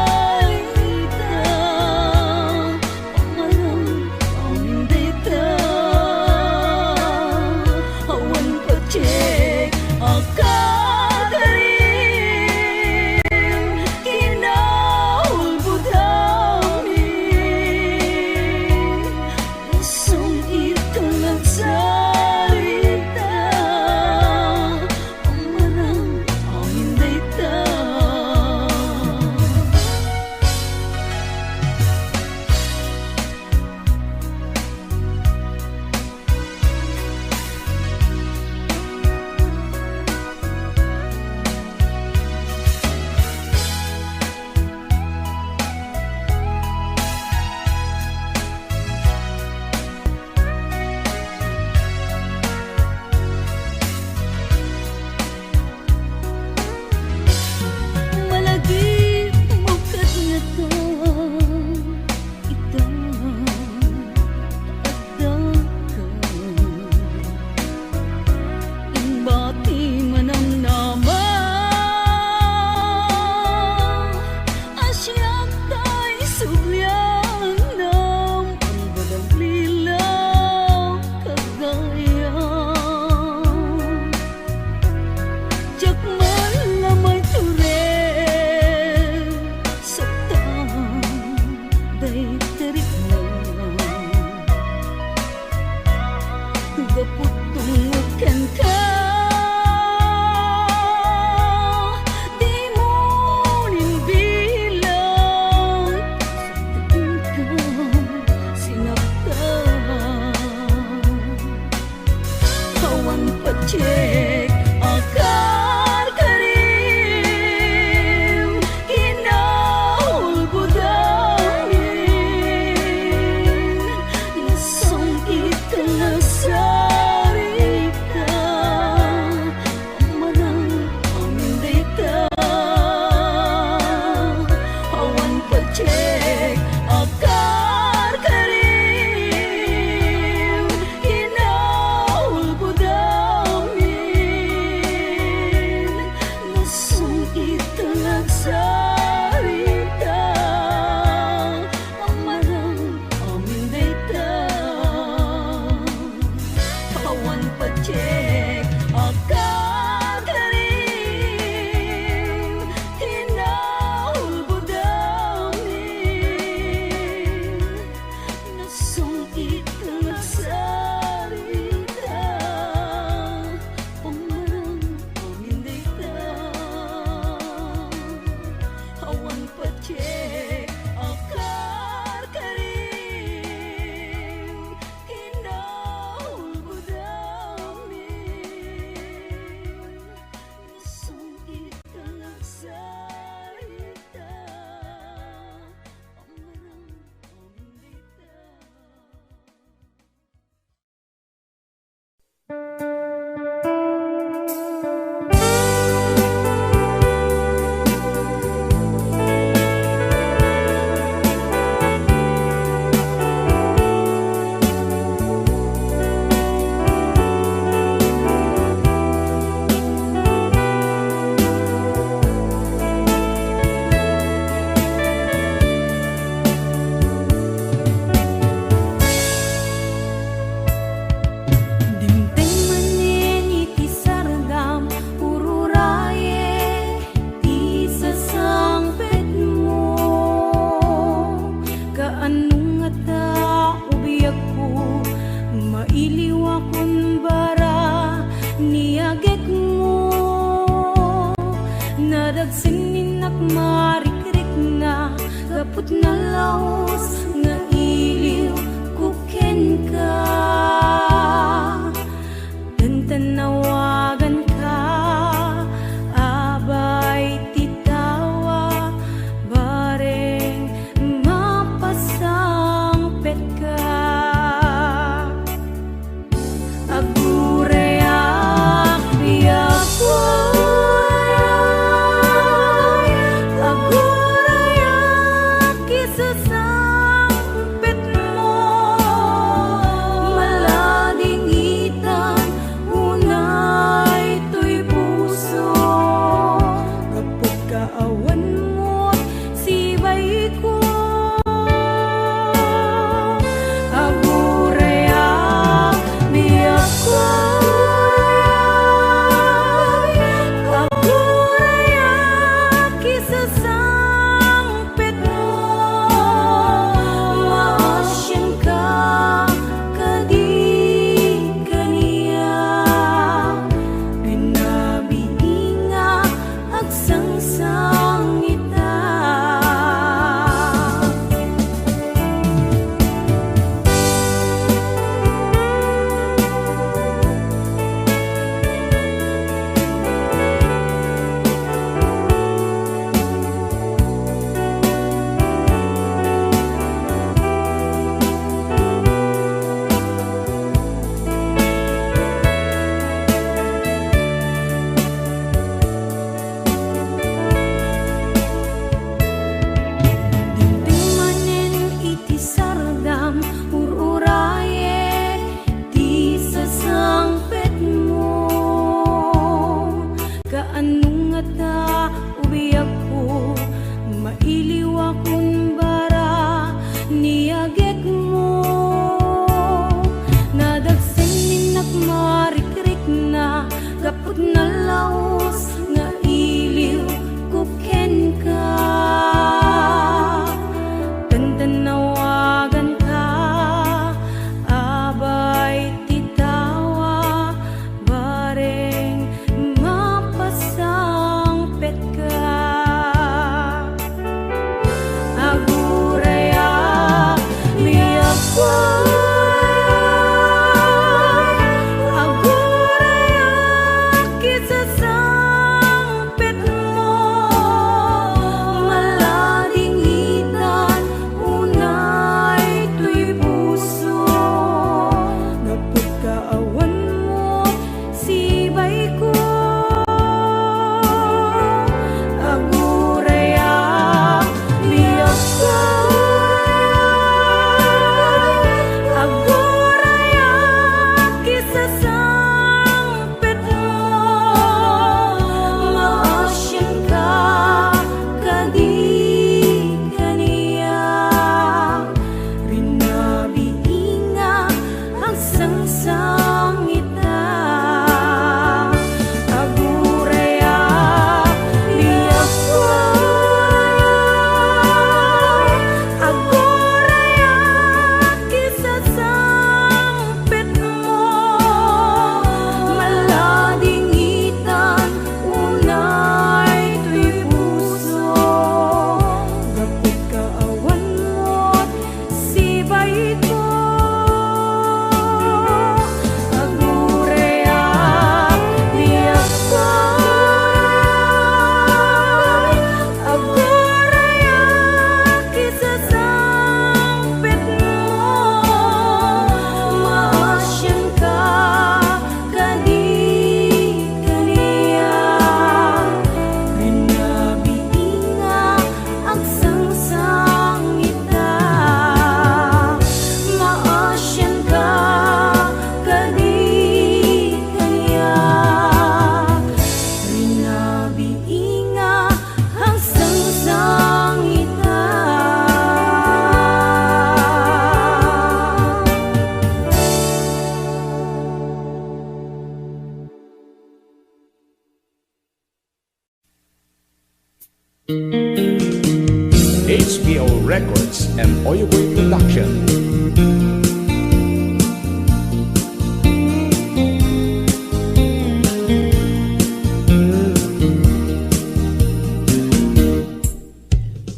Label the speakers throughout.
Speaker 1: Nagsalita na laos nga iliw kuken ka. Tantanawagan ka, abay titawa, bareng mapasangpet ka. Agureak biyakway, agureak isasangpet mo, malading itan unay to'y puso. Kapag kaawan mo't sibay ko, agureak biyakway, agureak isasangpet mo, maasyan ka kadi kaniya, binabiinga agsangsangita. Timanen iti sardam ururaye ti sasangpet mo, kaanong nga ta ubiyak ko, mailiw akong bara niyagek mo. Nadagsen ninak marikrik na, kapag na laos nga iliw kuken ka. Tantanawagan ka, abay titawa, bareng mapasangpet ka. Agureak biyakway, agureak isasangpet mo, malading itan unay to'y puso. Kapag kaawan mo sibay ko, agureak biyakway, agureak isasangpet mo, maasyan ka kadi kaniya, binabiinga agsangsangita. Agureak biyakway, agureak isasangpet mo, malading itan unay to'y puso. Kapag kaawan mo't sibay ko, agureak biyakway, agureak isasangpet mo, maasyan ka kadi kaniya, binabiinga agsangsangita. Maasyan ka kadi kaniya, binabiinga agsangsangita.
Speaker 2: HBO Records and Oyoboy Production.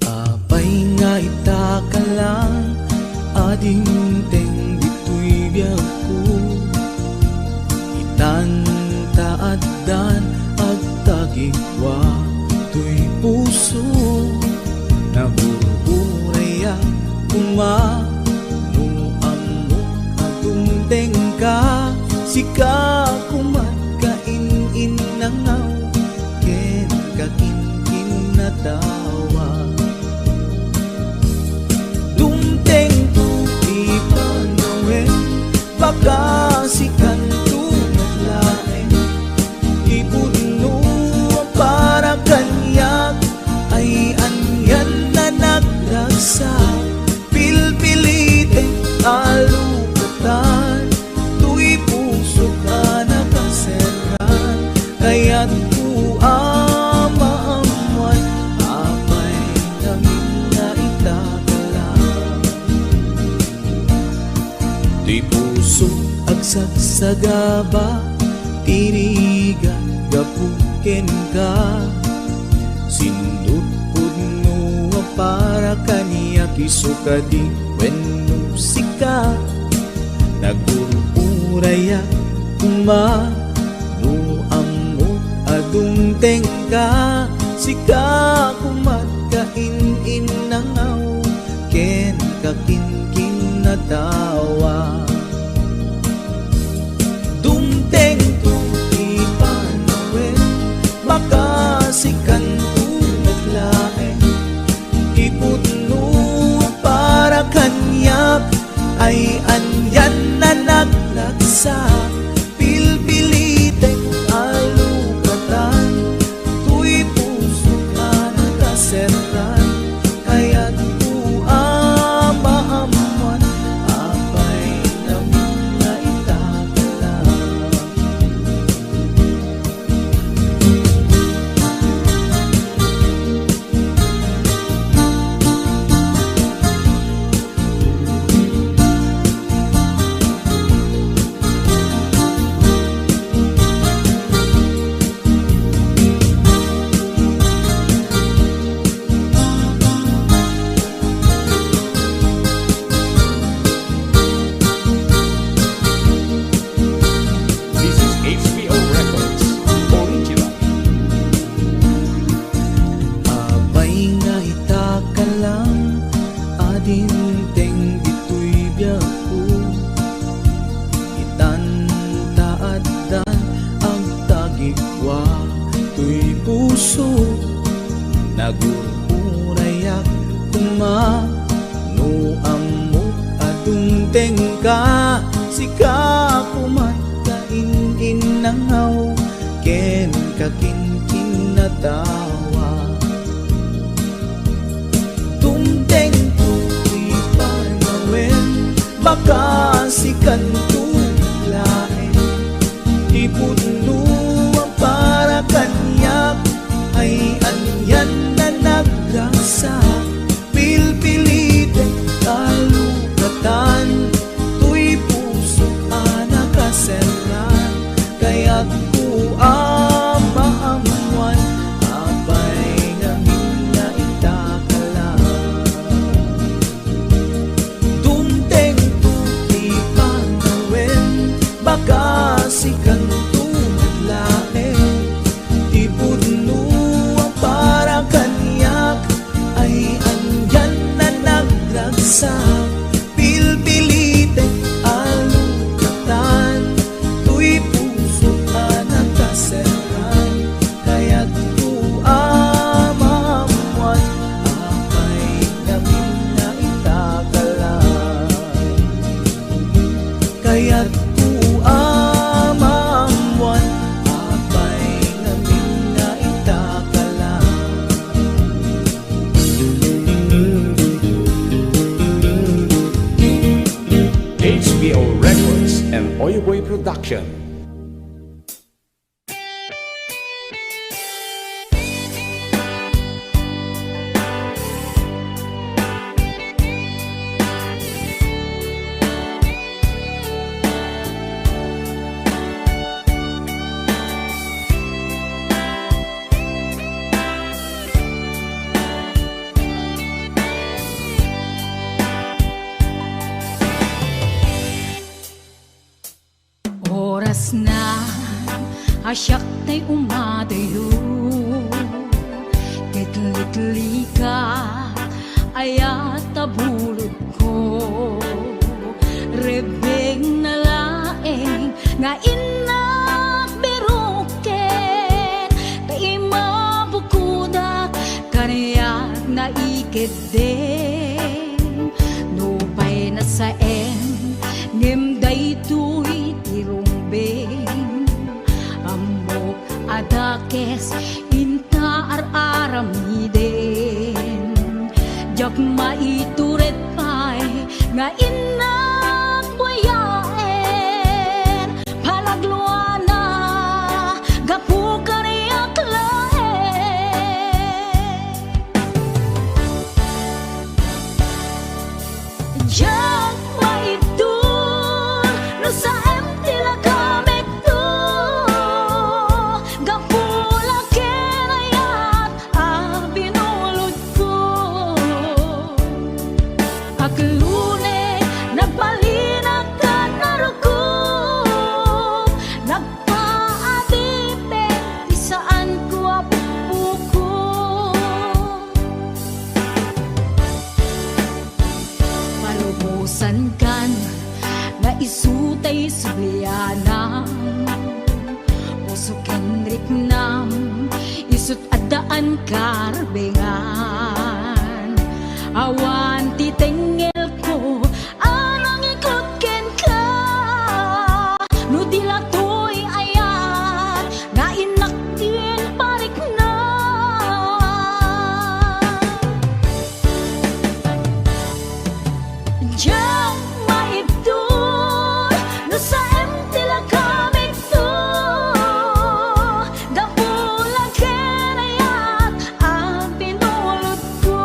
Speaker 3: Apay nga ita adingteng dito'y biyak ko, itantaadan agtagigwa to'y puso, nabuburaya kumano amo agumteng ka, sika kumat kainin nangaw, ken kakinkin na tawa. Dumteng tu ipanawen, baka sikan tu naglaeng, ipuno para kanyak, ay anyan na nagragsa, pilpilite alukatan, tu'y puso ka nakaseran, kaya't ku amaamuan, apay namin na itagalan. Di puso agsagsagaba, tiriga gapuken ka, sindut pudno para kaniya kisuka di wenno sika, nagururaya kumano amo adungteng ka, sika kumat kainin nangaw, ken kakinkin na tawa. Dumteng tu ipanawen, baka sikan tu naglaeng, iputno para kanyak, ay anyan na naglagsa, pilpilite alukatan, tu'y puso ka nakaseran, kaya't ku amaamuan, apay namin na itagalan.
Speaker 2: This is HBO Records Original.
Speaker 3: Abay nga itakalang, adinteng dito'y biyak ko, itantaadan ang tagigwa to'y puso, nagururayak kumano amo adungteng ka, sika kumat kainin nangaw, ken kakinkin na tawa. Dumteng tu ipanawen, baka sikan tu laeng, iputno para kanyak, ay anyan na nagragsa, pilpilite alukatan, tu'y puso ka nakaseran, kaya't ku amaamuan, apay namin na itagalan. Dumteng tu ipanawen, baka sikan tu naglaeng, ipudno para kanyak, ay anyan na nagragsa, pilpilite alukatan, tu'y puso ka nakaseran, kaya't ku amaamuan, apay namin na itagalan. Kaya't ku amaamuan, apay namin na itagalan.
Speaker 2: HBO Records and Oyoboy Production.
Speaker 1: Asyak tay umadayo Kitli-kitli ka Ayat tabulod ko Rebeng na laeng Nga inak biruken Kay mabukudak Kaniyak na ikid din Nupay na saen Ngimday tuy tirumbing Amok adakes Inta ar-aramiden Jak maituret pay Nga inak buyaen Palagluana Gapu kaniyak laen Jak maitur No sa tila kamit to Gapula kenayat Binulod ko Aglune Nagpalinag ka naruko Nagpaadipe Di saan ko apuko Palubusan kan Na isutay subliana Pusukin riknam Isut adaan karbengan Awan titengel ko Anang ikot ken ka No dilatoy ayan Na inaktin parik na Diyan maibdoy No sa tila kamit to Gapula kenayat Binulod ko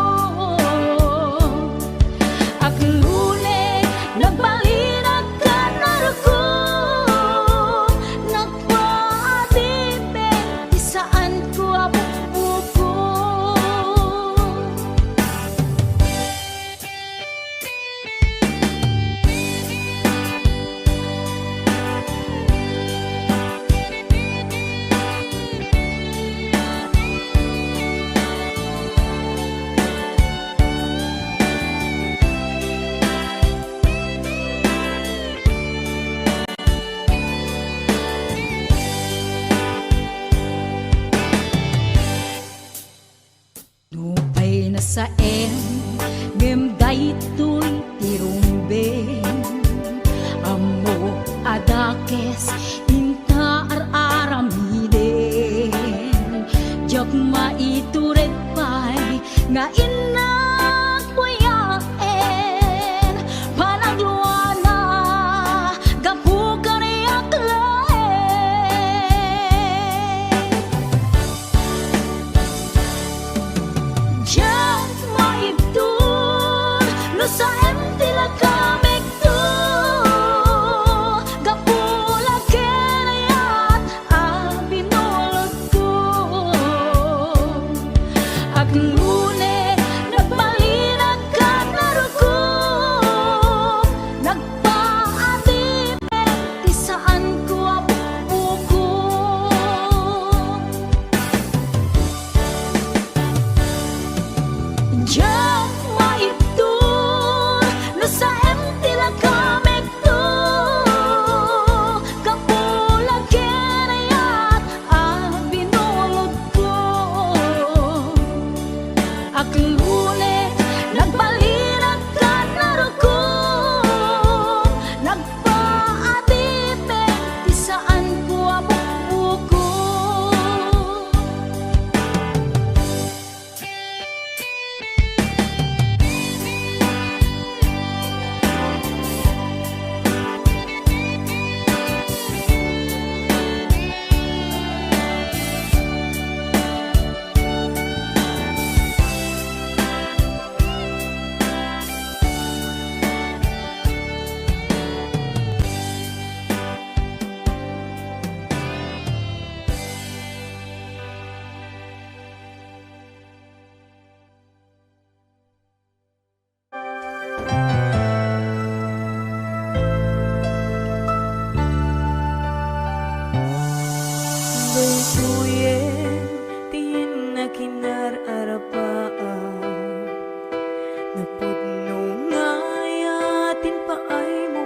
Speaker 3: Napudno nga yatin paay mo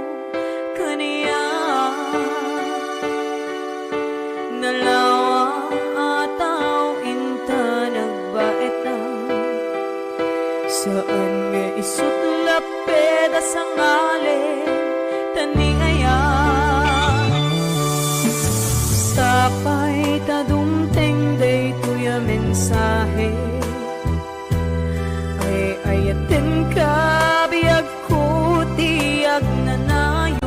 Speaker 3: kaniya Nalawa ataw inta nagbait na Saan nga isut lapeda sa ngalen taningaya Sapay tadumteng day tuya mensahe Ay ayatin ka biyag ko tiyag nanayon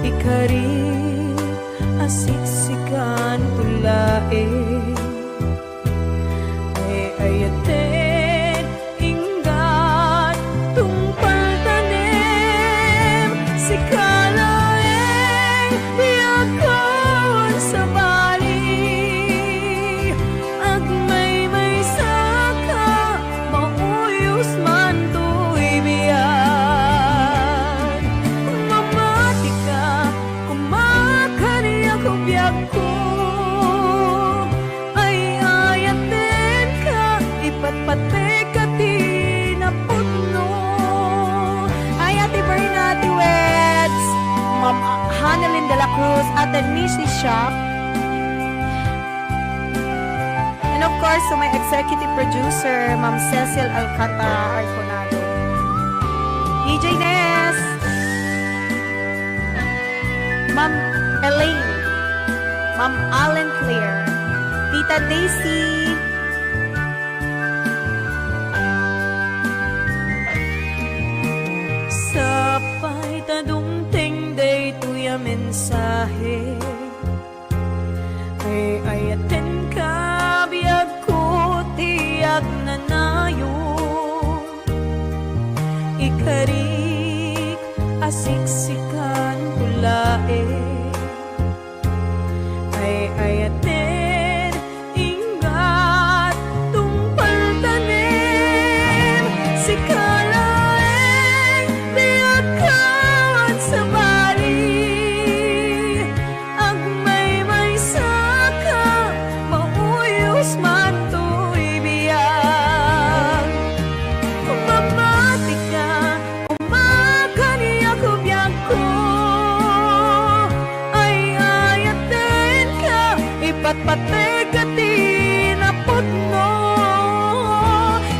Speaker 3: Ikari asiksikan tulae Ay ayatin inggat tungpal tanim Si kalaeng biyagkawan sa bali Agmay saka mauyos man to'y biyag Mamati ka kumakaniya ko biyag ko Ay ayatin ka ipatpate ka tinapudno Ay Ate Berna, Ate Wets Ma'am Hanalyn de la Cruz at the Nishi Shop And of course, to my executive producer, Ma'am Cecil Alcata Arconado. DJ Ness, Ma'am Elaine, Ma'am Allen Claire, Tita Daisy, Sapay tadumteng day tuya mensahe Ay ayatin ka biyag ko tiyag nanayon Ikarik asiksikan tulae Ay ayatin ingat tungpal tanim Si kalaeng biyagkawan sa bali Agmay saka mauyos man to'y biyag Mamati ka kumakaniya ko biyag ko Ay ayatin ka ipatpate ka tinapudno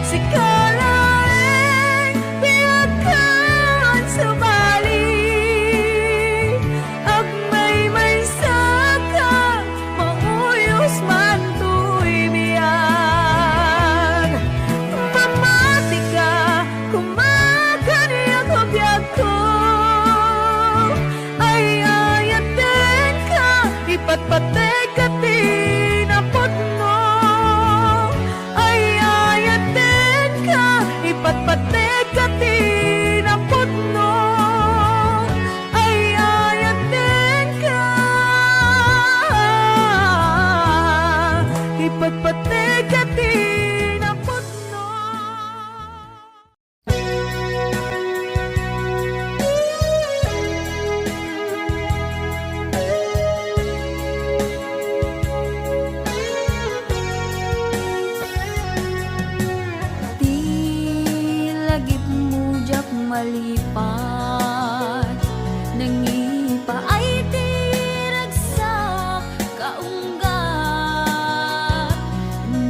Speaker 3: Si kalaeng biyagkawan sa bali Agmay saka mauyos man to'y biyag Mamati ka kumakaniya ko biyag ko Ay ayatin ka ipatpate ka tinapudno Ay ayatin ka ipatpate ka tinapudno Ay ayatin ka ipatpate ka tinapudno Di lagip mujak malipat Nangipa ay tiragsak kaunggat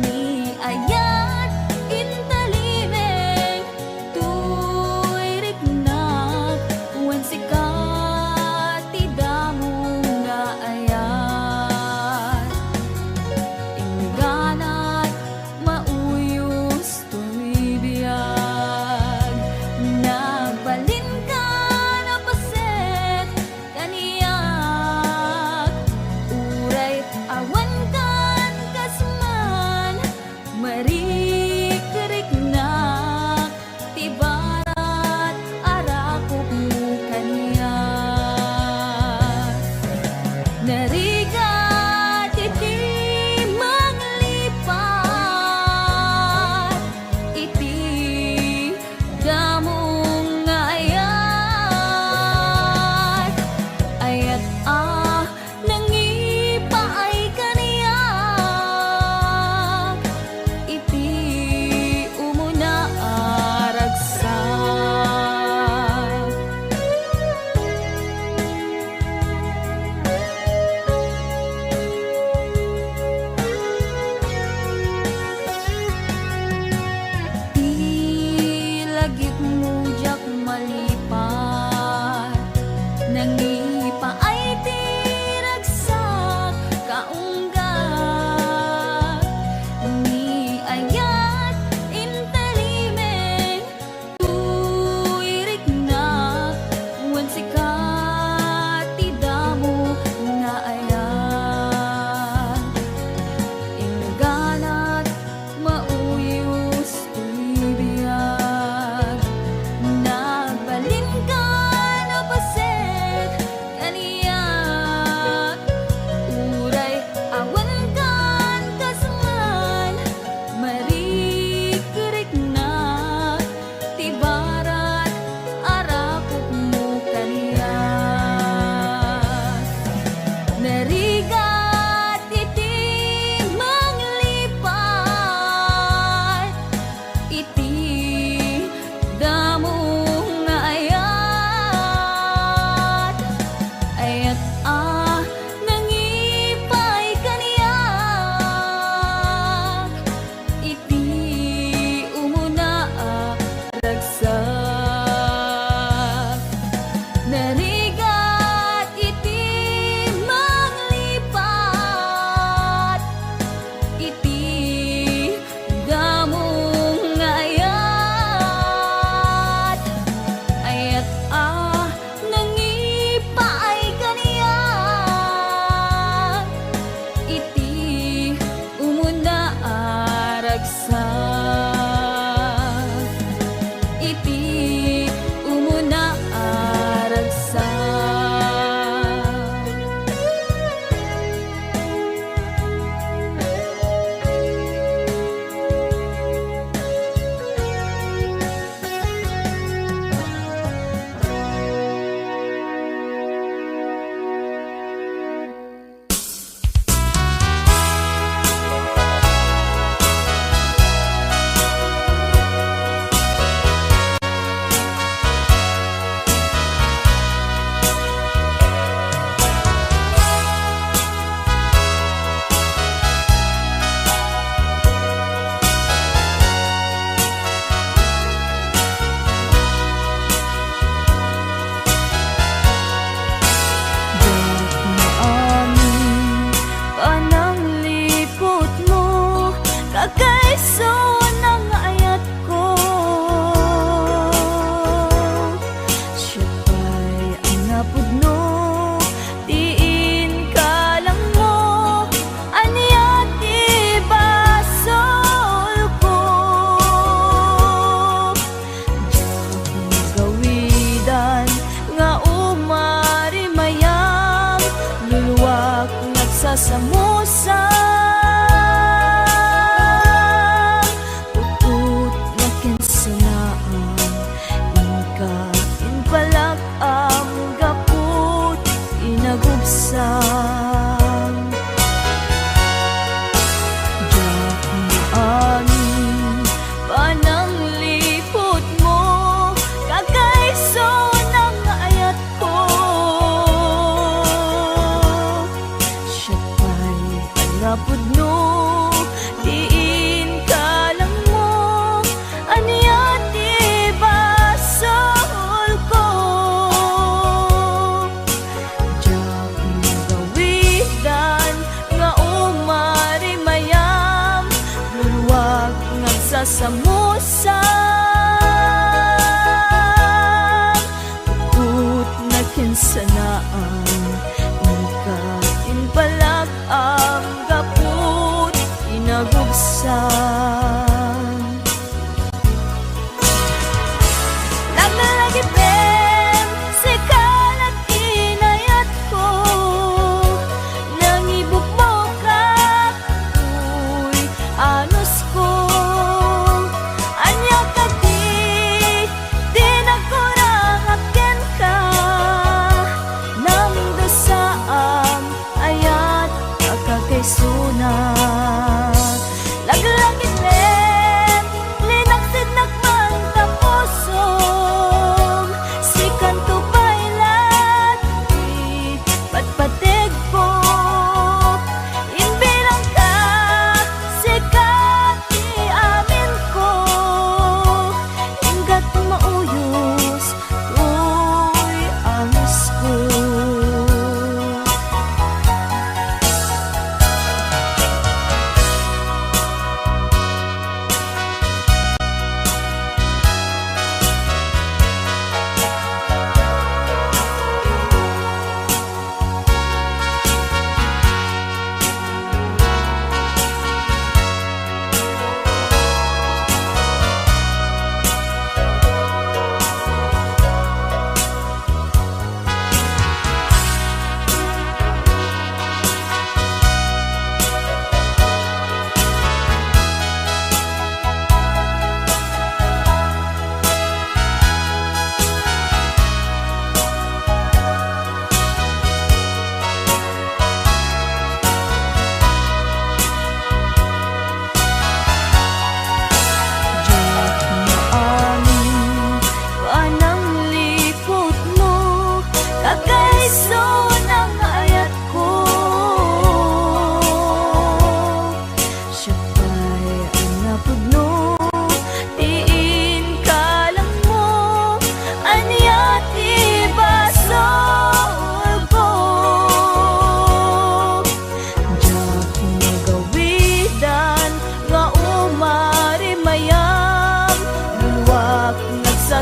Speaker 3: Ni ayat intalimeng tuy riknak Wen sikat tidamong nga ayat Ingganat mauyos to'y biyag Nagbalin ka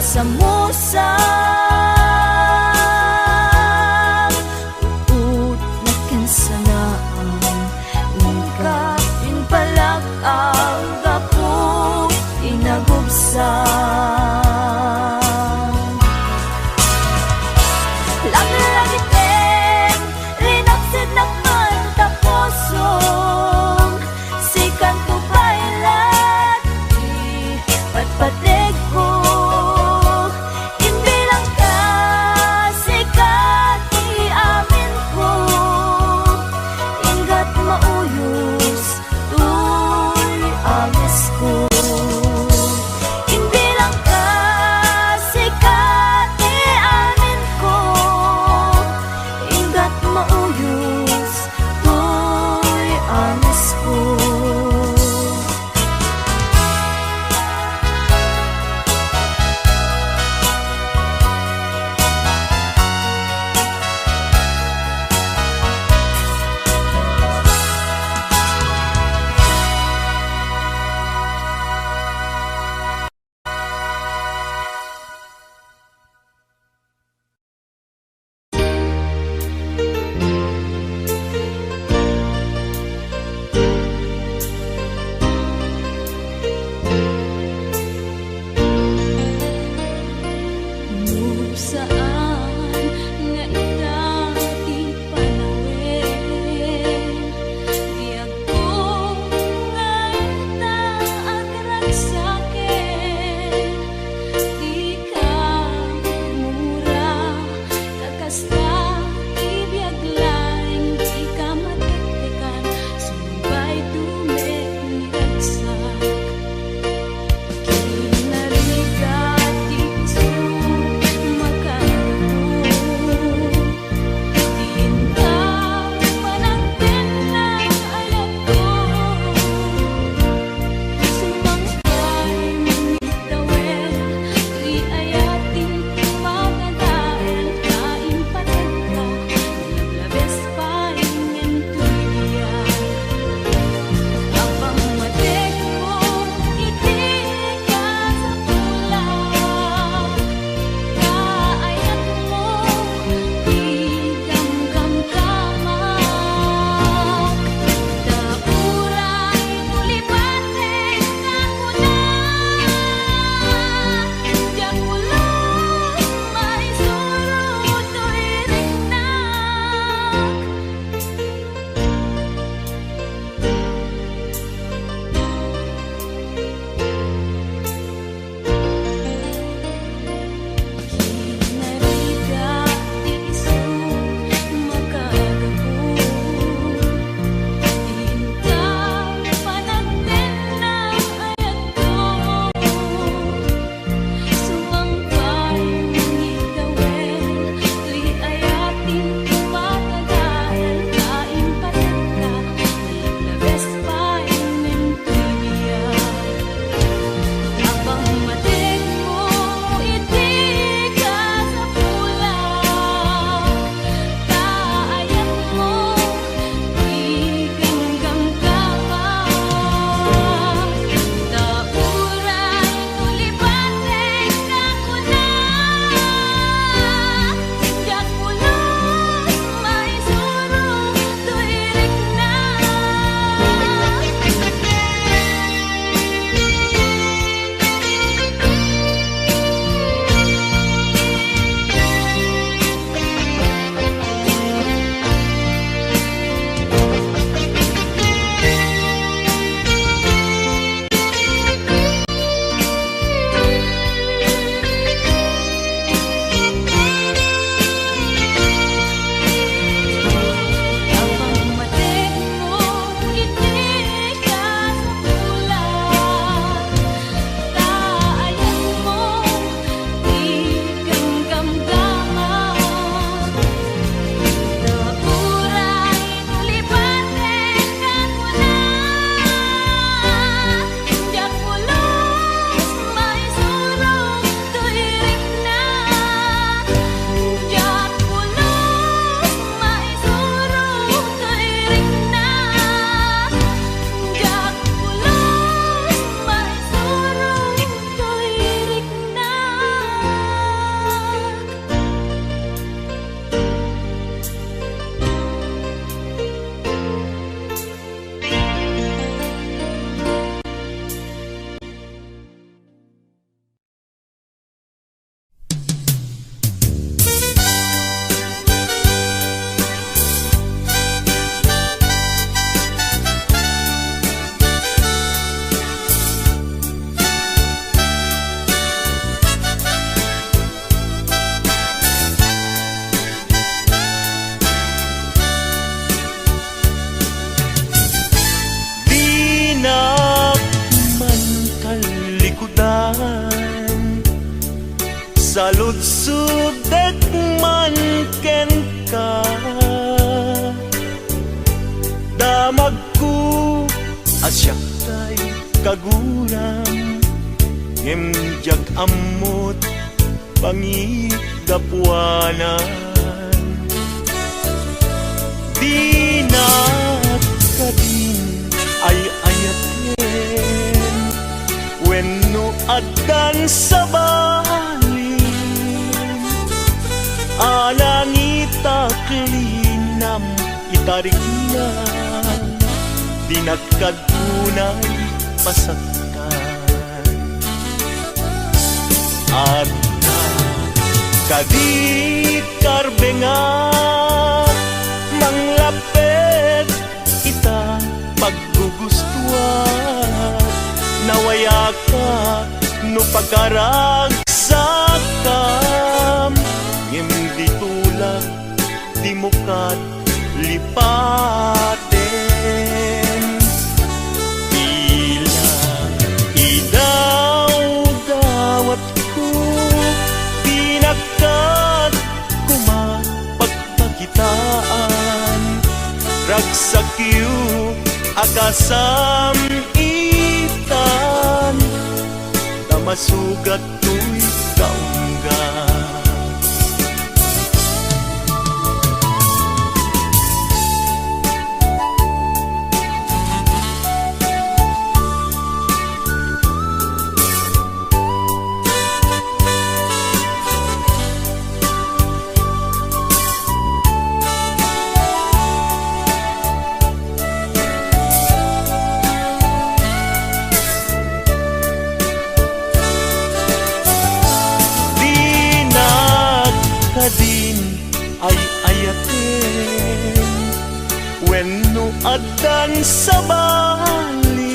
Speaker 3: sa musang ut na kansanaan ika pinpalak ang gapu inagubsang langit-langitin rinaksid ng mantapusong sikan ko bailat patpatig ko imbilang
Speaker 4: Saludsud man ken ka, damag ko asyak tay kagurang, ngem amot pangigapuanan. Di na kadin ay ayaten, wenno adan sa balin, alang itaklinam itarik na, di nagkadunay pasaktan. At kadit karbengat manglapet ita paggugustuhan, nawaya ka no pagkaragsakam, hindi tulak di mukat lipaten. Tila idaw-dawat ko, pinagkat kumapagpakitaan, ragsakyu akasam itan, tamasugat to'y kaungga. Din ay ayaten, wenno adan sa balin,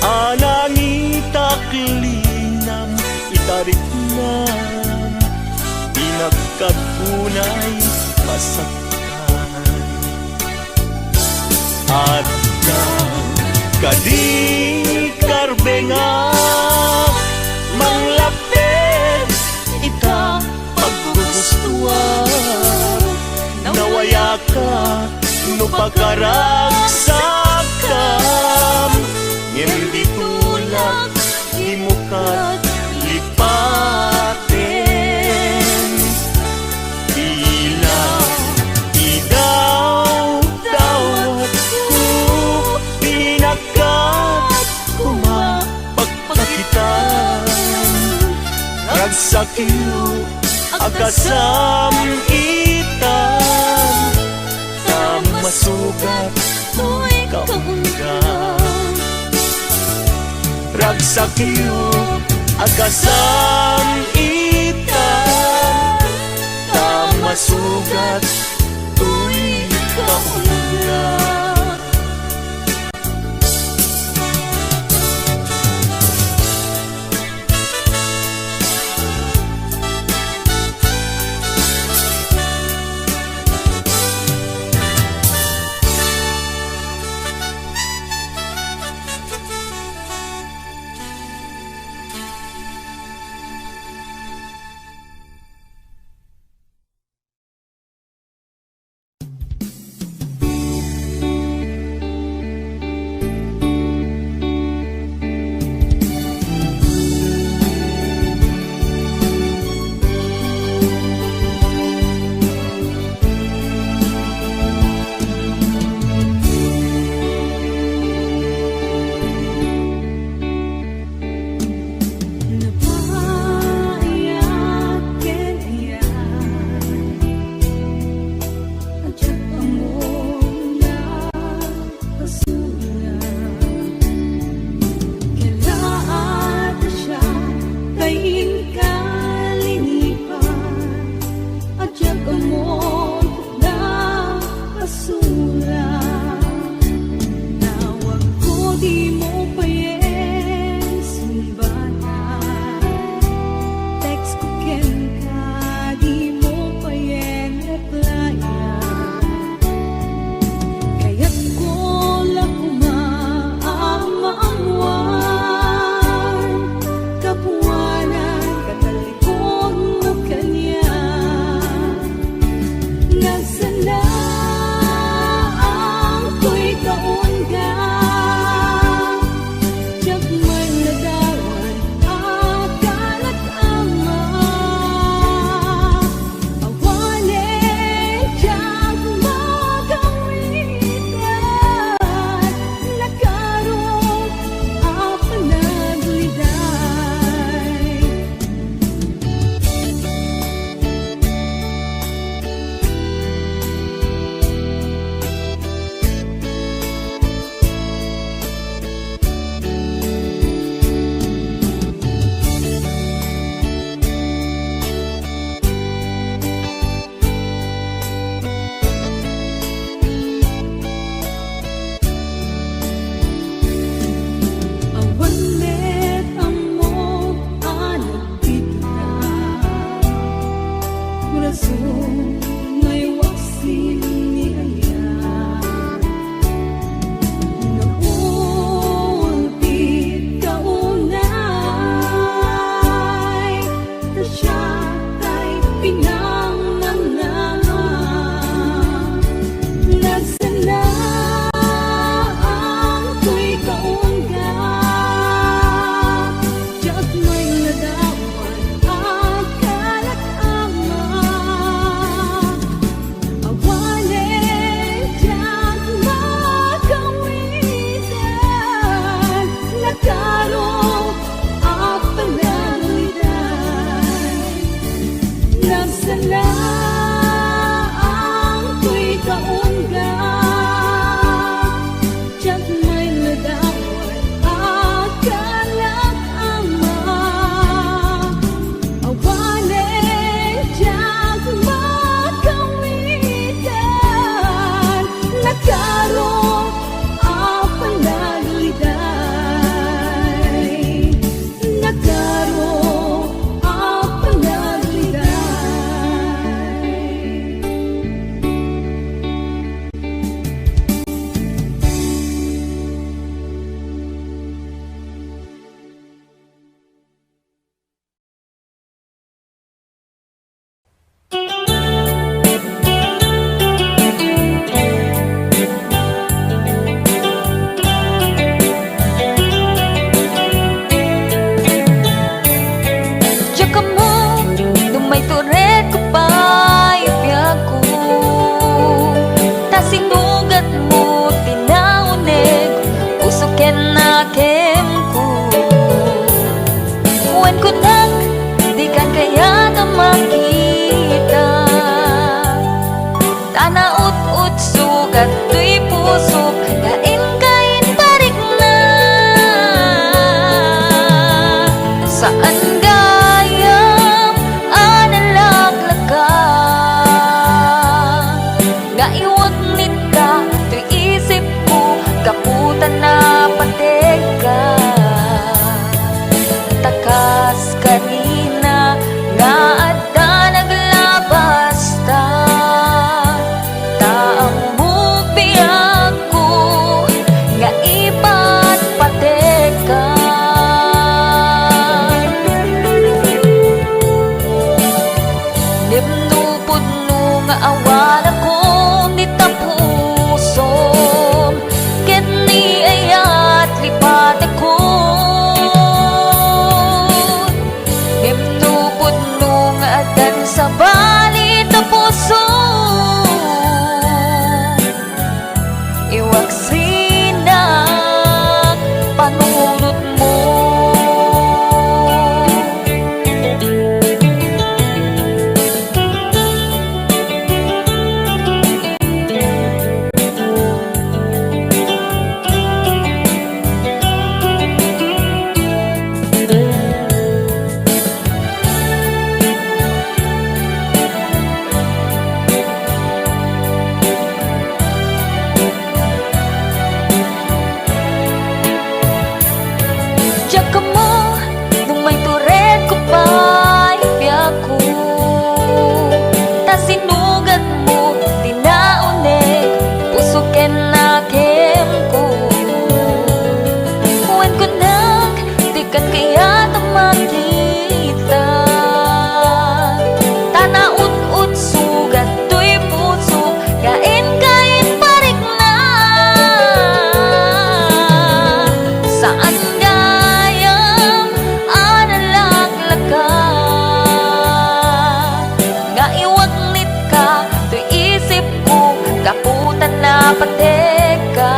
Speaker 4: alang itaklinam itarik nam, pinagkapunay masaktan. At kadi karbengak manglapit ita paggugustuhan, nawaya ka no pagkaragsakam, hindi tulak di mukat lipaten. Tila idaw-dawat ko, pinagkat kumapagpakitan, ragsakyu akasam itan, tamasugat to'y kaungga. Ragsakyu akasam itan, tamasugat to'y kaungga.
Speaker 1: takas kanina nga adda naglabas ta. Taang bubiyag ko nga ipat pateka. Nimnupod no nga awan ako ni tapusom, ket ni ayat lipat ako. Nimnupod no nga adan sa bali tapusom, iwag sinak panunot mo. Diyak ka mo, nung may tured ko pa'y biyak ko. Ta sinugat mo, tinaunig, puso ken nakem ko. Huwag ko nang, di kan kaya makita. Tanaut-ut sugat, tuy puso, kain-kain parik na. Saan gayam analaglaga, nga iwag nit ka, tuy isip ko, kaputan na pateka.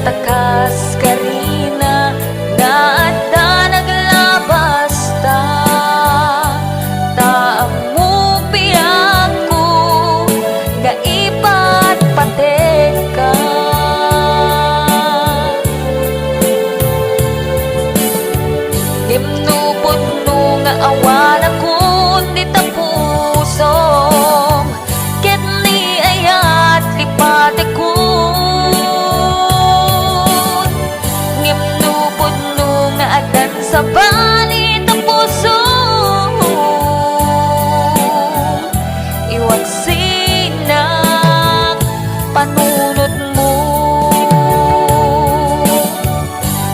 Speaker 1: Takas karina nga adda naglabas ta. Taang mupiyag ko nga ipat pateka. Nimnupod no nga awan ako ni tapusom, ket ni ayat lipat ako. Nimnupod no nga adan sa bali tapusom, iwag sinak panunot mo.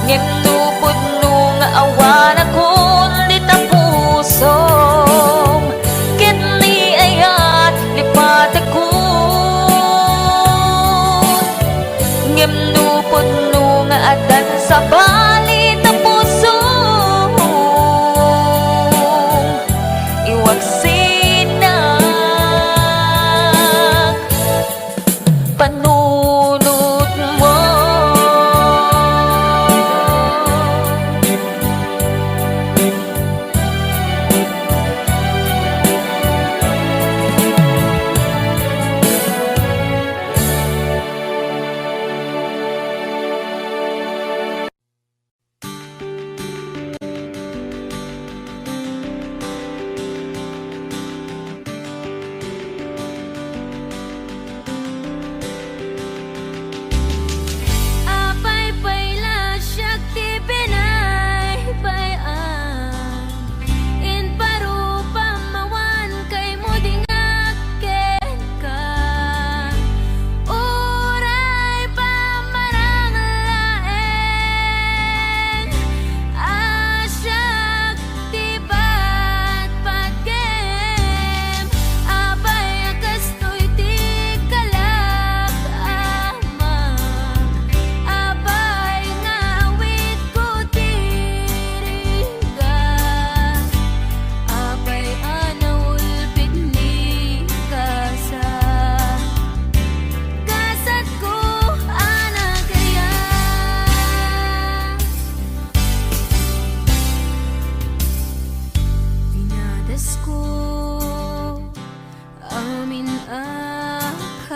Speaker 1: Nimnupod no nga awan ako ni tapusom, ket ni ayat lipat ako. Nimnupod no nga adan sa bali tapusom, iwag sinak panunot mo. Apay payla syakti pinay payan, in parupa mawan kay mo dingaken ka. Uray pa maranglaeng, asyakti pat patkem. Apay akastoy ti kalak ama, abay ngawit ko tirigan. Abay anaulpit ni kasa, kasat ko anak kaya. Pinadas ko amin akabaylak,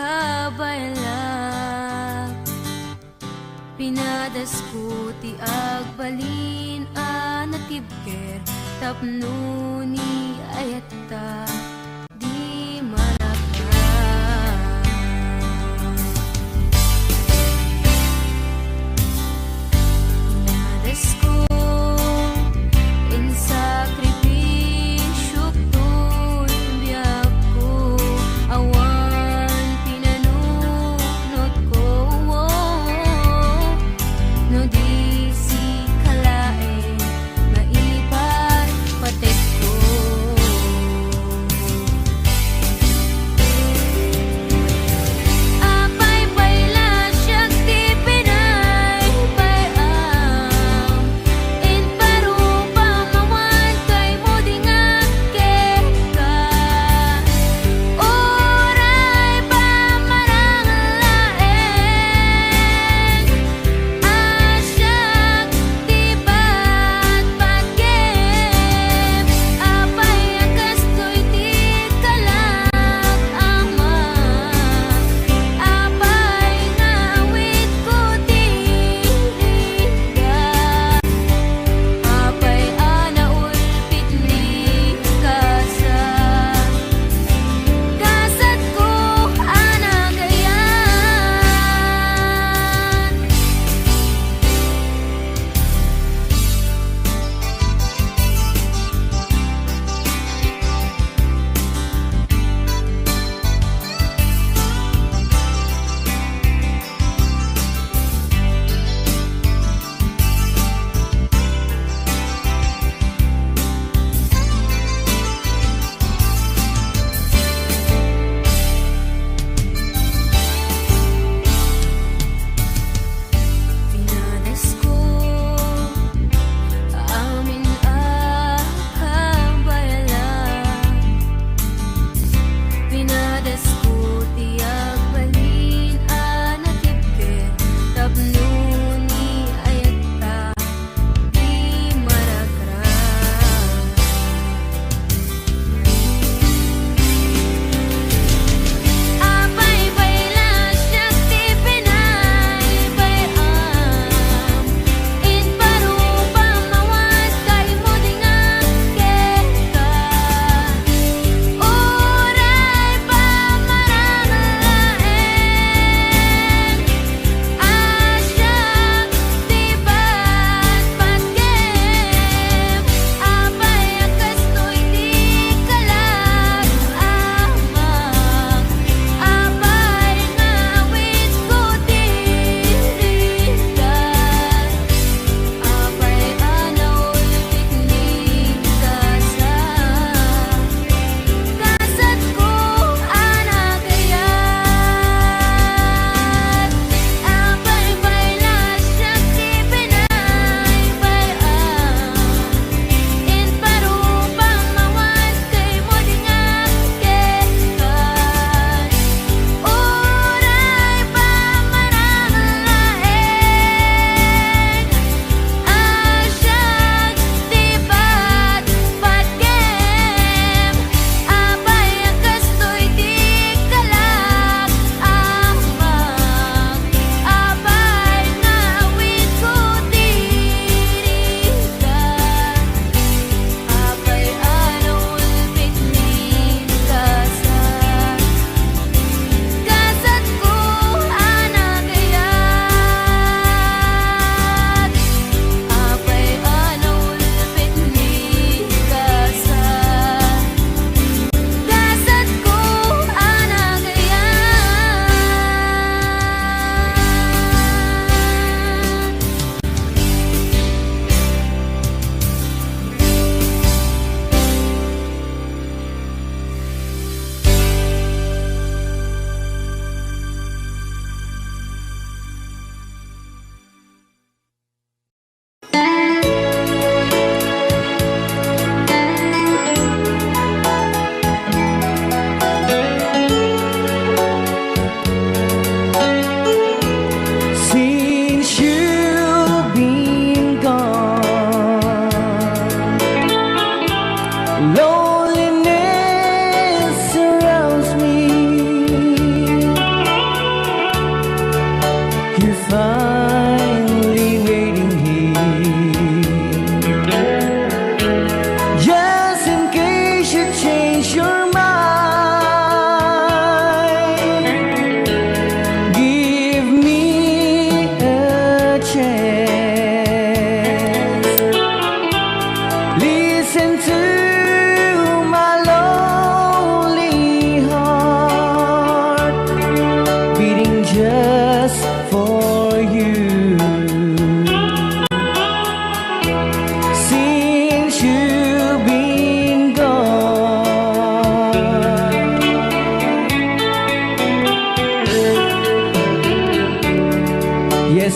Speaker 1: pinadas ko ti agbalin anatibker, tapno ni ayata di malaka. Pinadas ko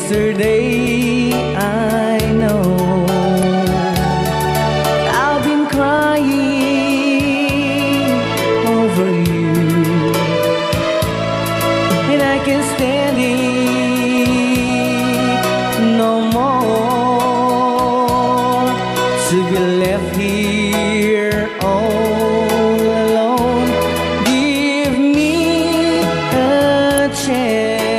Speaker 5: Yesterday I know I've been crying over you, and I can't stand it no more to be left here all alone. Give me a chance.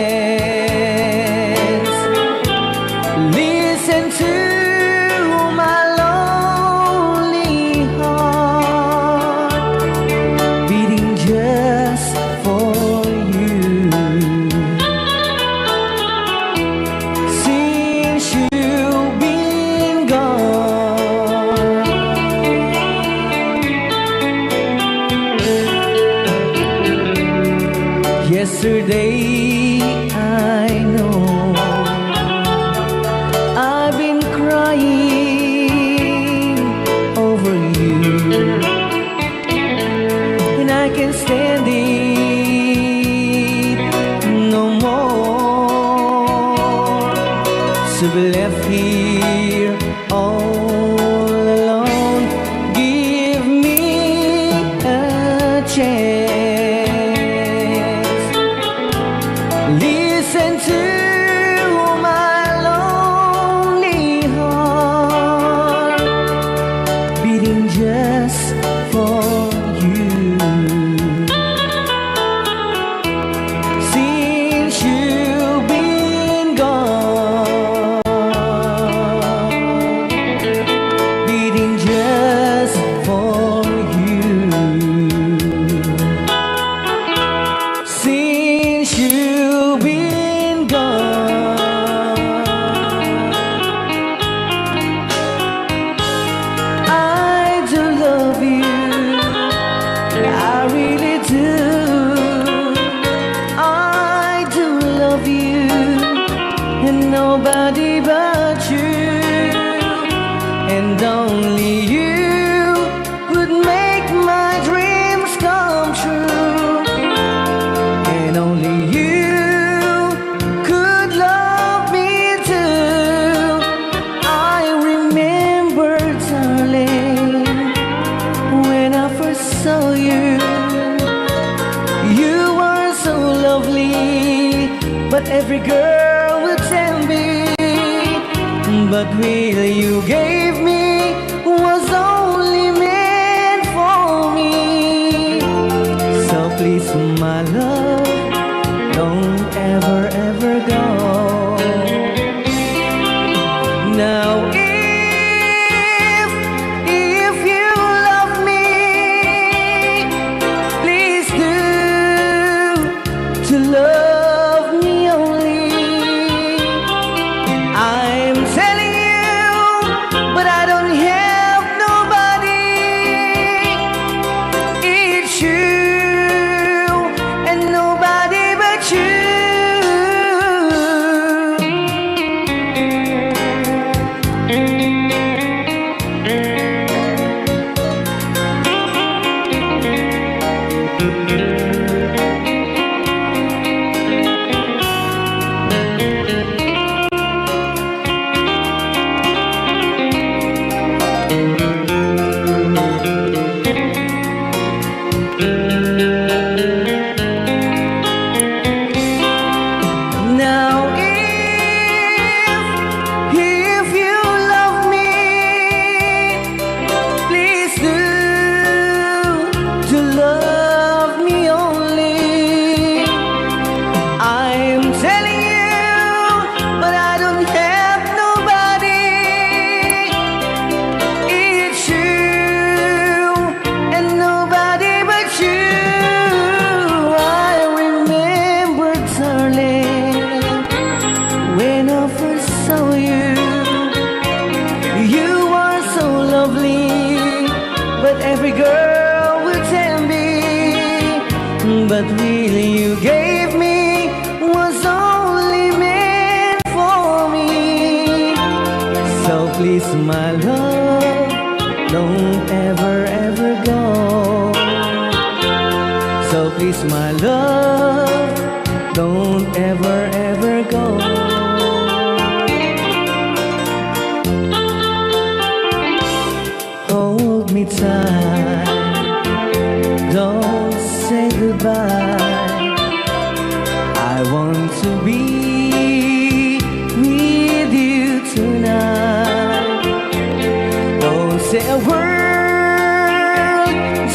Speaker 5: Listen to my lonely heart beating just for you. Since you've been gone, yesterday I know I've been crying over you, and I can't stand it no more to be left here all alone. Give me a chance. Listen to my lonely heart beating just for you. Since you've been gone, beating just for you. Since you've been gone, I do love you, I really do. I do love you, and nobody but you, and only you could make my dreams come true, and only you could love me too. I remember, darling, when I first saw you, you were so lovely, but every girl would tell me, but will you gave me was only meant for me. So please, my love, don't ever, ever go. Now if you love me, please do to love me only. I'm telling you, but I don't have nobody. It's you and nobody but you. Now if you love me, please do to love me only. I'm telling you, but I don't have nobody. It's you and nobody but you. I remember, darling, when I first saw you, you were so lovely, but every girl would tell me, but really you gave me was only meant for me. So please, my love, don't ever, ever go. So please, my love, don't ever, ever go. me tight. Don't say goodbye. I want to be with you tonight. Don't say a word,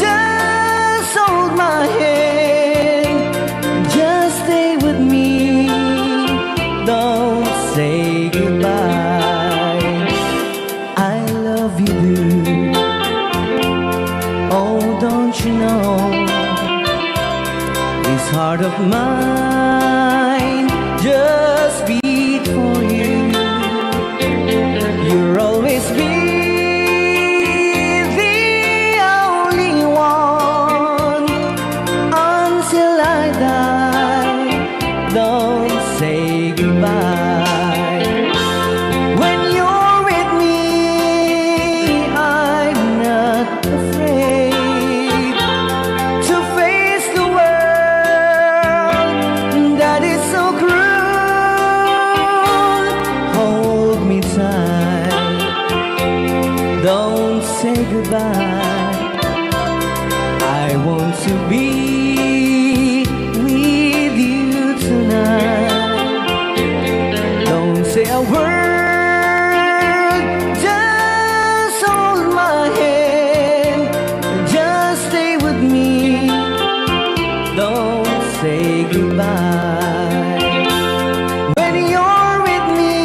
Speaker 5: just hold my hand. Just stay with me. Don't say goodbye. I love you, blue. Oh, don't you know? This heart of mine just beat for you. You'll always be the only one until I die. Don't say goodbye. When you're with me, I'm not afraid to face the world that is so cruel. Hold me tight. Don't say goodbye. I want to be with you tonight. Don't say a word, just hold my hand. Just stay with me. Don't say goodbye. When you're with me,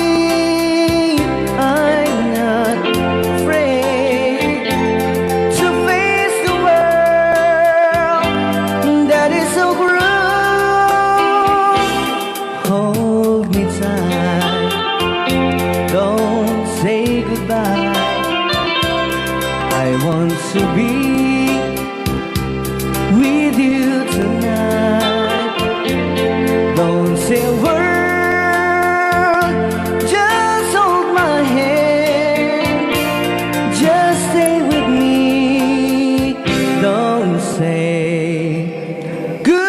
Speaker 5: I'm not afraid to face the world that is so cruel. Hold me tight. Don't say goodbye. I want to be with you tonight. Don't say a word, just hold my hand. Just stay with me. Don't say goodbye.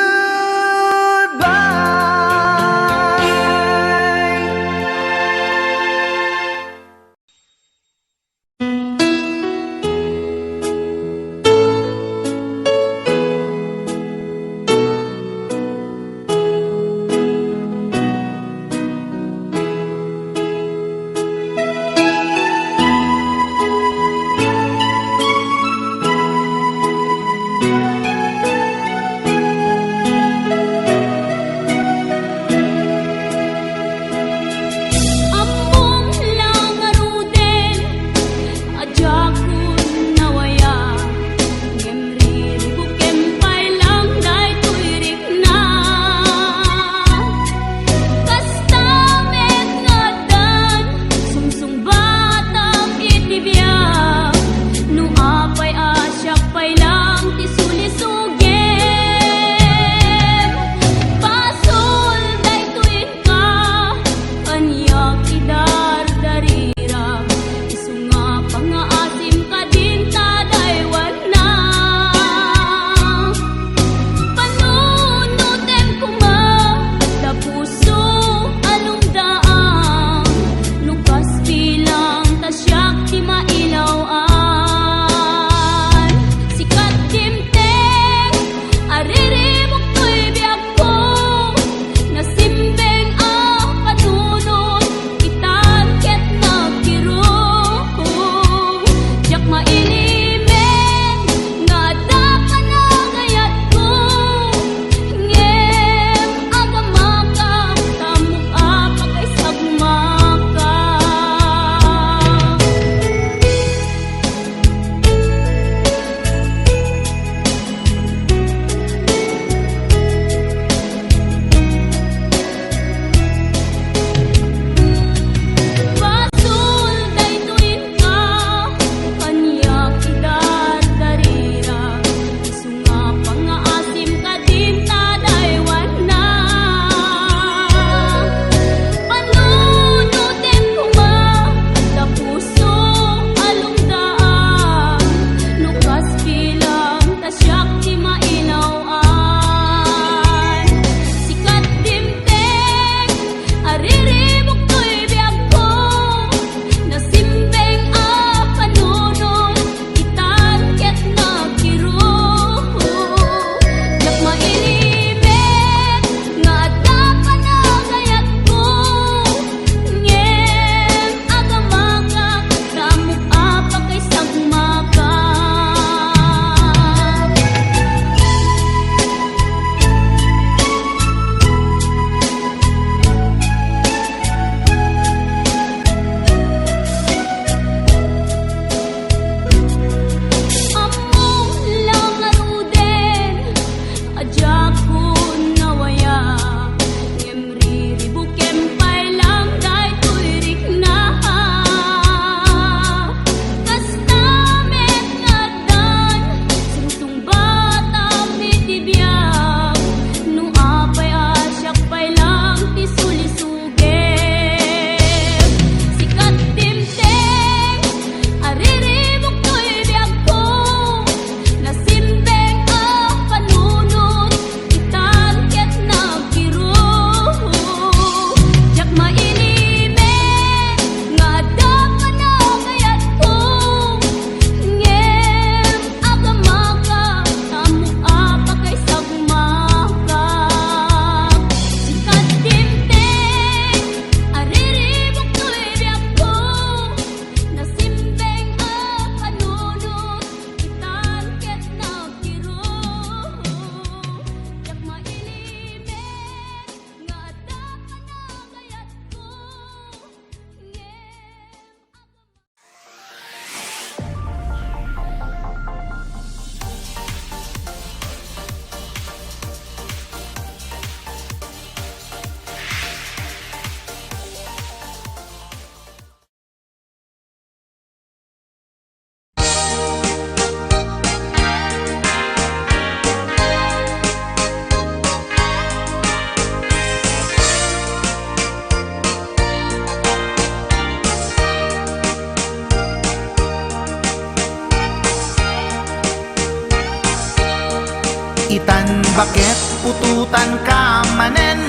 Speaker 6: Itan bakit pututan ka manen,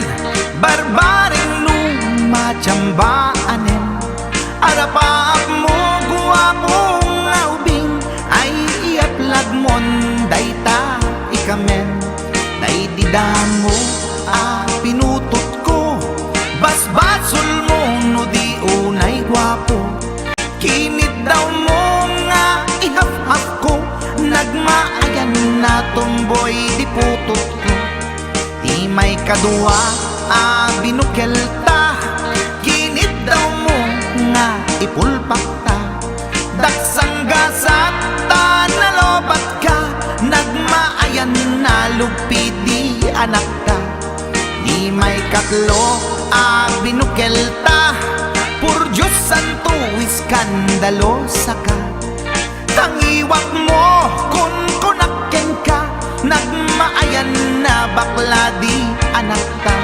Speaker 6: barbaring lumachambaanen. Arapaap mo guwapong ngaubing, ay iaplag mon dayta ikamen. Naididamo pinutot ko, basbasol mo no di unay gwapo. Kinit daw mo nga ihaf-haf ko, nagmaayan na tomboy di putot ko. Di may kadua binukel ta, kinit daw mo nga ipulpak ta. Daksang gasat ta nalobat ka, nagmaayan na lupid di anak ka. Di may katlo binukel ta, pur Diyos santo iskandalosa ka. Tangiwak mo kun kunakken ka, nagmaayan na bakla di anak ka.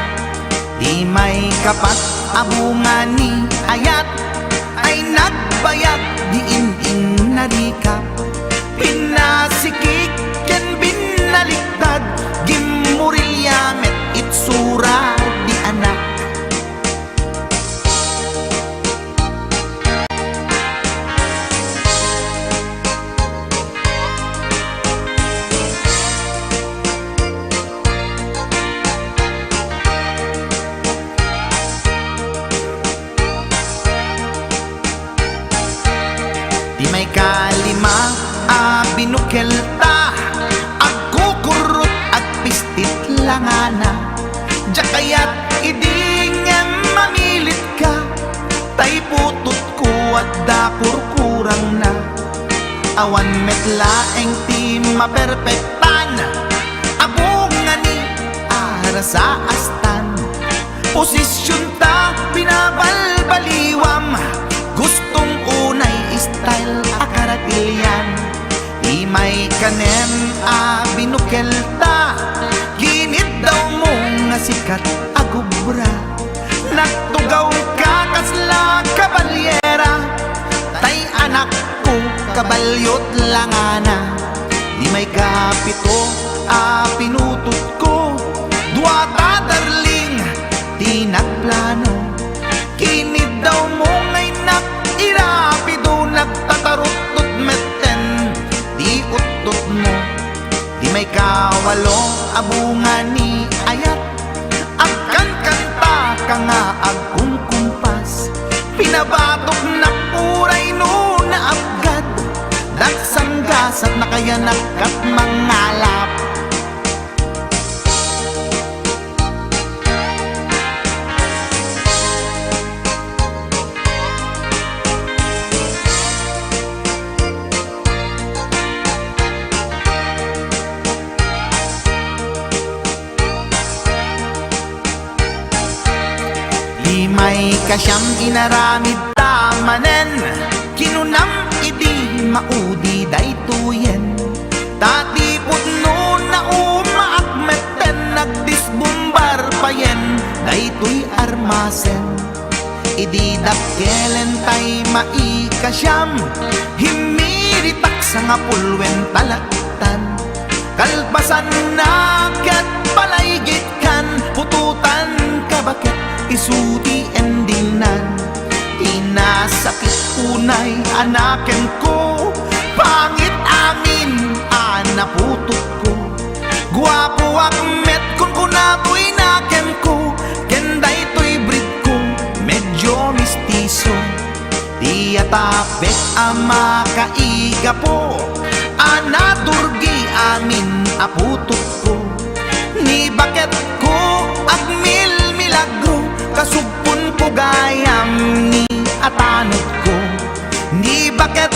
Speaker 6: Di may kapat abungan ni ayat, ay nagbayag di in narikap. Pinasikik ken binaliktad, gimurilyamet itsura di anak. Di may kalima binukel ta, agkukurot at pistit langana. Jakayat idingem mamilit ka, tay putot ko at dakur kurang na. Awan metlaeng ti maperpektan, abungan ni ara sa astan. Posisyon ta binabalbaliwam, gustong unay style akaratilyan. Di may kanem binukel ta, ginit daw mo nga sikat agubra. Nagtugaw ka kasla kabalyera, tay anak ko kabalyot langana. Di may kapito pinutot ko, duwata darling di nagplano. Kinid daw mo ngay irapido, nagtatarot-tot meten di utot mo. Di may kawalo abungan ni ayat, agkan kanta ka nga agkumkumpas. Pinabatok na puray no na abgad, daksang gasat na kaya nakat mangalap. Di may kasyam inaramid tamanen, kinunam idi maudi daytoyen. Tatipot no na umaakmeten, nagdisbumbar payen daytoy armasen. Idi dakkelen tay maikasyam, himiritak sa nga pulwen talaktan. Kalpasan na ket palaygit kan, pututan ka bakit isuti endingnan. Inasakit unay anaken ko, pangit amin anaputot ko. Guwapo akmet kun kunapoy naken ko, kenday to'y breed ko medyo mistiso. Di atapek ama kaiga po, anaturgi amin aputot ko. Ni bakit ko agmil milagro, kasugpon ko gayam ni atanod ko. Ni bakit